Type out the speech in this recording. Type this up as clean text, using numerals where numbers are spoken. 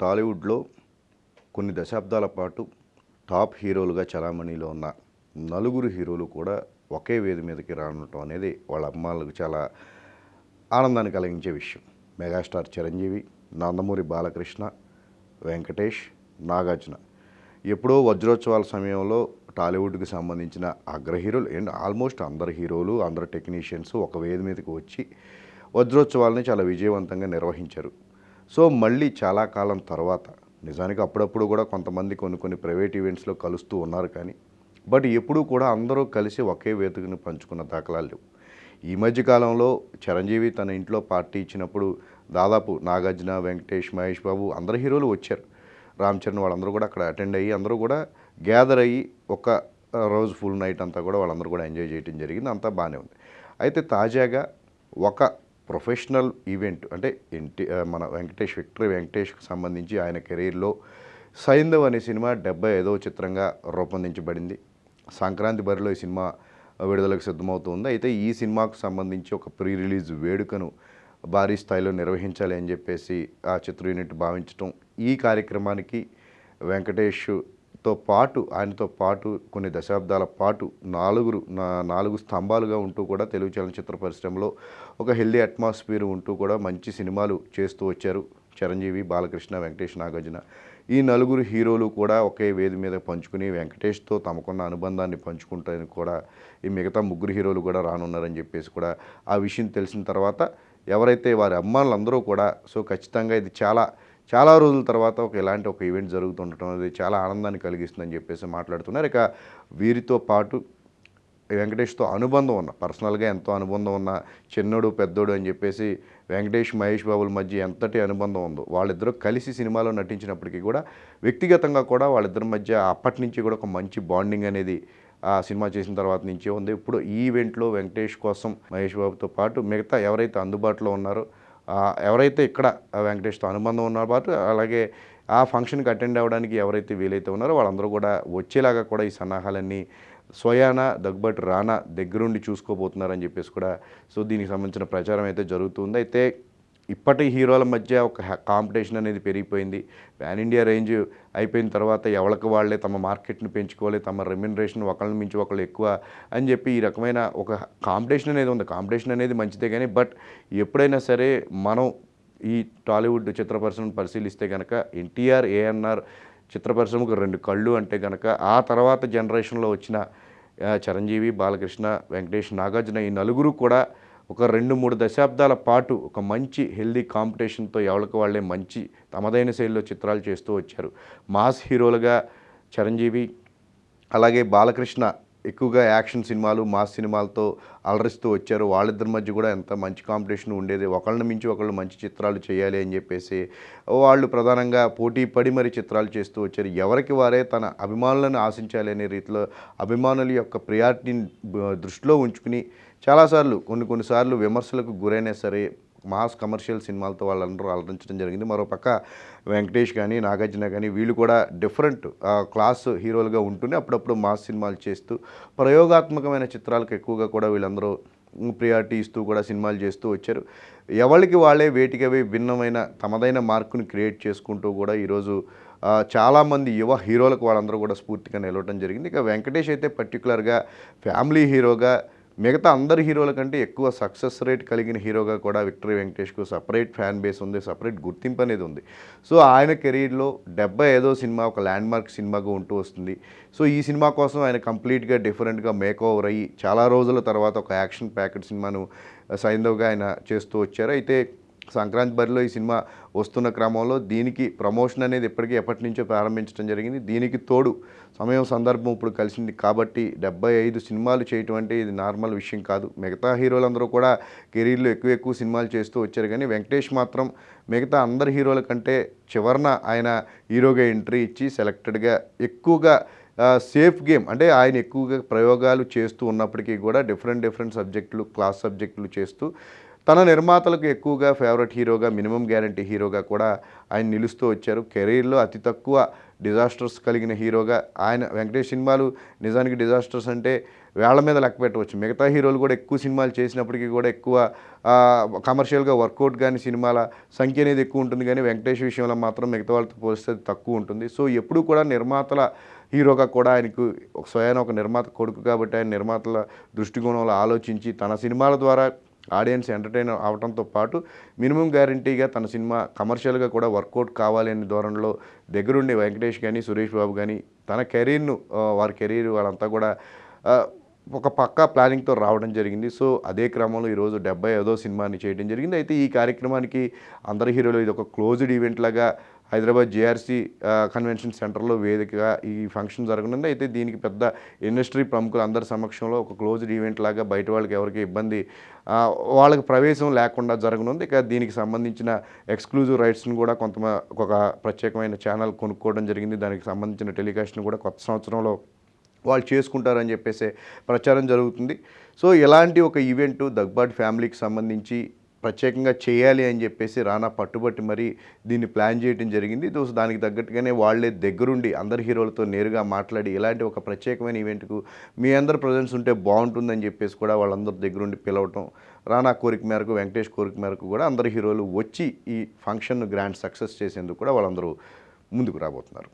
టాలీవుడ్లో కొన్ని దశాబ్దాల పాటు టాప్ హీరోలుగా చలామణిలో ఉన్న నలుగురు హీరోలు కూడా ఒకే వేది మీదకి రావటం అనేది వాళ్ళ అమ్మాయిలకు చాలా ఆనందాన్ని కలిగించే విషయం. మెగాస్టార్ చిరంజీవి, నందమూరి బాలకృష్ణ, వెంకటేష్, నాగార్జున. ఎప్పుడో వజ్రోత్సవాల సమయంలో టాలీవుడ్కి సంబంధించిన అగ్ర హీరోలు అండ్ ఆల్మోస్ట్ అందరు హీరోలు, అందరు టెక్నీషియన్స్ ఒక వేది మీదకి వచ్చి వజ్రోత్సవాలని చాలా విజయవంతంగా నిర్వహించారు. సో మళ్ళీ చాలా కాలం తర్వాత నిజానికి అప్పుడప్పుడు కూడా కొంతమంది కొన్ని ప్రైవేట్ ఈవెంట్స్లో కలుస్తూ ఉన్నారు, కానీ బట్ ఎప్పుడూ కూడా అందరూ కలిసి ఒకే వేదికను పంచుకున్న దాఖలాలు లేవు. ఈ మధ్యకాలంలో చిరంజీవి తన ఇంట్లో పార్టీ ఇచ్చినప్పుడు దాదాపు నాగార్జున, వెంకటేష్, మహేష్ బాబు అందరు హీరోలు వచ్చారు. రామ్ చరణ్ వాళ్ళందరూ కూడా అక్కడ అటెండ్ అయ్యి అందరూ కూడా గ్యాదర్ అయ్యి ఒక రోజు ఫుల్ నైట్ అంతా కూడా వాళ్ళందరూ కూడా ఎంజాయ్ చేయడం జరిగింది. అంతా బాగానే ఉంది. అయితే తాజాగా ఒక ప్రొఫెషనల్ ఈవెంట్ అంటే మన విక్టరీ వెంకటేష్కి సంబంధించి ఆయన కెరీర్లో సైంధవ్ అనే సినిమా 75వ చిత్రంగా రూపొందించబడింది. సంక్రాంతి బరిలో ఈ సినిమా విడుదలకు సిద్ధమవుతుంది. అయితే ఈ సినిమాకు సంబంధించి ఒక ప్రీ రిలీజ్ వేడుకను భారీ స్థాయిలో నిర్వహించాలి అని చెప్పేసి ఆ చిత్ర యూనిట్ భావించటం, ఈ కార్యక్రమానికి వెంకటేష్తో పాటు ఆయనతో పాటు కొన్ని దశాబ్దాల పాటు నాలుగు స్తంభాలుగా ఉంటూ కూడా తెలుగు చలనచిత్ర పరిశ్రమలో ఒక హెల్దీ అట్మాస్ఫియర్ ఉంటూ కూడా మంచి సినిమాలు చేస్తూ వచ్చారు చిరంజీవి, బాలకృష్ణ, వెంకటేష్, నాగార్జున. ఈ నలుగురు హీరోలు కూడా ఒకే వేది మీద పంచుకుని వెంకటేష్తో తమకున్న అనుబంధాన్ని పంచుకుంటానికి కూడా ఈ మిగతా ముగ్గురు హీరోలు కూడా రానున్నారని చెప్పేసి కూడా ఆ విషయం తెలిసిన తర్వాత ఎవరైతే వారి అమ్మాయిలందరూ కూడా సో ఖచ్చితంగా ఇది చాలా రోజుల తర్వాత ఇలాంటి ఒక ఈవెంట్ జరుగుతుండటం అనేది చాలా ఆనందాన్ని కలిగిస్తుందని చెప్పేసి మాట్లాడుతున్నారు. ఇక వీరితో పాటు వెంకటేష్తో అనుబంధం ఉన్న, పర్సనల్గా ఎంతో అనుబంధం ఉన్న చిన్నోడు పెద్దోడు అని చెప్పేసి వెంకటేష్, మహేష్ బాబుల మధ్య ఎంతటి అనుబంధం ఉందో, వాళ్ళిద్దరూ కలిసి సినిమాలో నటించినప్పటికీ కూడా వ్యక్తిగతంగా కూడా వాళ్ళిద్దరి మధ్య అప్పటి నుంచి కూడా ఒక మంచి బాండింగ్ అనేది ఆ సినిమా చేసిన తర్వాత నుంచే ఉంది. ఇప్పుడు ఈ ఈవెంట్లో వెంకటేష్ కోసం మహేష్ బాబుతో పాటు మిగతా ఎవరైతే అందుబాటులో ఉన్నారో, ఎవరైతే ఇక్కడ వెంకటేష్తో అనుబంధం ఉన్న పాటు అలాగే ఆ ఫంక్షన్కి అటెండ్ అవ్వడానికి ఎవరైతే వీలైతే ఉన్నారో వాళ్ళందరూ కూడా వచ్చేలాగా కూడా ఈ సన్నాహాలన్నీ స్వయాన దగ్గుబాటి రానా దగ్గరుండి చూసుకోబోతున్నారని చెప్పేసి కూడా సో దీనికి సంబంధించిన ప్రచారం అయితే జరుగుతుంది. అయితే ఇప్పటి హీరోల మధ్య ఒక కాంపిటీషన్ అనేది పెరిగిపోయింది. పాన్ ఇండియా రేంజ్ అయిపోయిన తర్వాత ఎవరికి వాళ్ళే తమ మార్కెట్ని పెంచుకోవాలి, తమ రెమ్యునరేషన్ ఒకళ్ళని మించి ఒకళ్ళు ఎక్కువ అని చెప్పి ఈ రకమైన ఒక కాంపిటీషన్ అనేది ఉంది. కాంపిటీషన్ అనేది మంచిదే, కానీ బట్ ఎప్పుడైనా సరే మనం ఈ టాలీవుడ్ చిత్ర పరిశ్రమను పరిశీలిస్తే కనుక ఎన్టీఆర్, ఏఎన్ఆర్ చిత్ర పరిశ్రమకు రెండు కళ్ళు అంటే కనుక ఆ తర్వాత జనరేషన్లో వచ్చిన చిరంజీవి, బాలకృష్ణ, వెంకటేష్, నాగార్జున ఈ నలుగురు కూడా ఒక 2-3 దశాబ్దాల పాటు ఒక మంచి హెల్దీ కాంపిటీషన్తో ఎవరికి వాళ్ళే మంచి తమదైన శైలిలో చిత్రాలు చేస్తూ వచ్చారు. మాస్ హీరోలుగా చిరంజీవి అలాగే బాలకృష్ణ ఎక్కువగా యాక్షన్ సినిమాలు, మాస్ సినిమాలతో అలరిస్తూ వచ్చారు. వాళ్ళిద్దరి మధ్య కూడా ఎంత మంచి కాంపిటీషన్ ఉండేది. ఒకళ్ళని మించి ఒకళ్ళు మంచి చిత్రాలు చేయాలి అని చెప్పేసి వాళ్ళు ప్రధానంగా పోటీ పడి మరి చిత్రాలు చేస్తూ వచ్చారు. ఎవరికి వారే తన అభిమానులను ఆశించాలి అనే రీతిలో అభిమానుల యొక్క ప్రియారిటీని దృష్టిలో ఉంచుకుని చాలాసార్లు కొన్నిసార్లు విమర్శలకు గురైనా సరే మాస్ కమర్షియల్ సినిమాలతో వాళ్ళందరూ అలరించడం జరిగింది. మరోపక్క వెంకటేష్ కానీ, నాగార్జున కానీ వీళ్ళు కూడా డిఫరెంట్ క్లాస్ హీరోలుగా ఉంటూనే అప్పుడప్పుడు మాస్ సినిమాలు చేస్తూ ప్రయోగాత్మకమైన చిత్రాలకు ఎక్కువగా కూడా వీళ్ళందరూ ప్రియారిటీ ఇస్తూ కూడా సినిమాలు చేస్తూ వచ్చారు. ఎవరికి వాళ్ళే వేటికవే భిన్నమైన తమదైన మార్కుని క్రియేట్ చేసుకుంటూ కూడా ఈరోజు చాలామంది యువ హీరోలకు వాళ్ళందరూ కూడా స్ఫూర్తిగా నిలవడం జరిగింది. ఇక వెంకటేష్ అయితే పర్టికులర్గా ఫ్యామిలీ హీరోగా మిగతా అందరి హీరోల కంటే ఎక్కువ సక్సెస్ రేట్ కలిగిన హీరోగా కూడా విక్టరీ వెంకటేష్కు సపరేట్ ఫ్యాన్ బేస్ ఉంది, సపరేట్ గుర్తింపు అనేది ఉంది. సో ఆయన కెరీర్లో 75వ సినిమా ఒక ల్యాండ్మార్క్ సినిమాగా ఉంటూ వస్తుంది. సో ఈ సినిమా కోసం ఆయన కంప్లీట్గా డిఫరెంట్గా మేకోవర్ అయ్యి చాలా రోజుల తర్వాత ఒక యాక్షన్ ప్యాకెట్ సినిమాను సైంధవ్గా ఆయన చేస్తూ వచ్చారు. అయితే సంక్రాంతి బరిలో ఈ సినిమా వస్తున్న క్రమంలో దీనికి ప్రమోషన్ అనేది ఎప్పటి నుంచో ప్రారంభించడం జరిగింది. దీనికి తోడు సమయం సందర్భం ఇప్పుడు కలిసింది కాబట్టి 75 సినిమాలు చేయటం అంటే ఇది నార్మల్ విషయం కాదు. మిగతా హీరోలందరూ కూడా కెరీర్లో ఎక్కువ సినిమాలు చేస్తూ వచ్చారు, కానీ వెంకటేష్ మాత్రం మిగతా అందరి హీరోల కంటే చివరన ఆయన హీరోగా ఎంట్రీ ఇచ్చి సెలెక్టెడ్గా ఎక్కువగా సేఫ్ గేమ్ అంటే ఆయన ఎక్కువగా ప్రయోగాలు చేస్తూ ఉన్నప్పటికీ కూడా డిఫరెంట్ సబ్జెక్టులు, క్లాస్ సబ్జెక్టులు చేస్తూ తన నిర్మాతలకు ఎక్కువగా ఫేవరెట్ హీరోగా, మినిమం గ్యారంటీ హీరోగా కూడా ఆయన నిలుస్తూ వచ్చారు. కెరీర్లో అతి తక్కువ డిజాస్టర్స్ కలిగిన హీరోగా ఆయన వెంకటేష్ సినిమాలు నిజానికి డిజాస్టర్స్ అంటే వేళ్ల మీద లెక్క పెట్టవచ్చు. మిగతా హీరోలు కూడా ఎక్కువ సినిమాలు చేసినప్పటికీ కూడా ఎక్కువ కమర్షియల్గా వర్కౌట్ కానీ సినిమాల సంఖ్య అనేది ఎక్కువ ఉంటుంది, కానీ వెంకటేష్ విషయంలో మాత్రం మిగతా వాళ్ళతో పోలిస్తే అది తక్కువ ఉంటుంది. సో ఎప్పుడు కూడా నిర్మాతల హీరోగా కూడా ఆయనకు స్వయాన ఒక నిర్మాత కొడుకు కాబట్టి ఆయన నిర్మాతల దృష్టికోణంలో ఆలోచించి తన సినిమాల ద్వారా ఆడియన్స్ ఎంటర్టైన్ అవడంతో పాటు మినిమం గ్యారంటీగా తన సినిమా కమర్షియల్గా కూడా వర్కౌట్ కావాలి అనే ధోరణిలో దగ్గరుండి వెంకటేష్ కానీ సురేష్ బాబు కానీ తన కెరీర్ను వారి కెరీర్ వాళ్ళంతా కూడా ఒక పక్కా ప్లానింగ్తో రావడం జరిగింది. సో అదే క్రమంలో ఈరోజు 75వ సినిమాని చేయడం జరిగింది. అయితే ఈ కార్యక్రమానికి అందరి హీరోలు ఇది ఒక క్లోజ్డ్ ఈవెంట్ లాగా హైదరాబాద్ జేఆర్సీ కన్వెన్షన్ సెంటర్లో వేదికగా ఈ ఫంక్షన్ జరగనుంది. అయితే దీనికి పెద్ద ఇండస్ట్రీ ప్రముఖులు అందరి సమక్షంలో ఒక క్లోజ్డ్ ఈవెంట్ లాగా బయట వాళ్ళకి ఎవరికి ఇబ్బంది వాళ్ళకి ప్రవేశం లేకుండా జరగనుంది. ఇక దీనికి సంబంధించిన ఎక్స్క్లూజివ్ రైట్స్ని కూడా ఒక ప్రత్యేకమైన ఛానల్ కొనుక్కోవడం జరిగింది. దానికి సంబంధించిన టెలికాస్ట్ని కూడా కొత్త సంవత్సరంలో వాళ్ళు చేసుకుంటారని చెప్పేసి ప్రచారం జరుగుతుంది. సో ఇలాంటి ఒక ఈవెంట్ దగ్గుబాటి ఫ్యామిలీకి సంబంధించి ప్రత్యేకంగా చేయాలి అని చెప్పేసి రానా పట్టుబట్టి మరీ దీన్ని ప్లాన్ చేయడం జరిగింది. దానికి తగ్గట్టుగానే వాళ్ళే దగ్గరుండి అందరి హీరోలతో నేరుగా మాట్లాడి ఇలాంటి ఒక ప్రత్యేకమైన ఈవెంట్కు మీ అందరి ప్రజెన్స్ ఉంటే బాగుంటుందని చెప్పేసి కూడా వాళ్ళందరి దగ్గరుండి పిలవటం, రానా కోరిక మేరకు వెంకటేష్ కోరిక మేరకు కూడా అందరి హీరోలు వచ్చి ఈ ఫంక్షన్ను గ్రాండ్ సక్సెస్ చేసేందుకు కూడా వాళ్ళందరూ ముందుకు రాబోతున్నారు.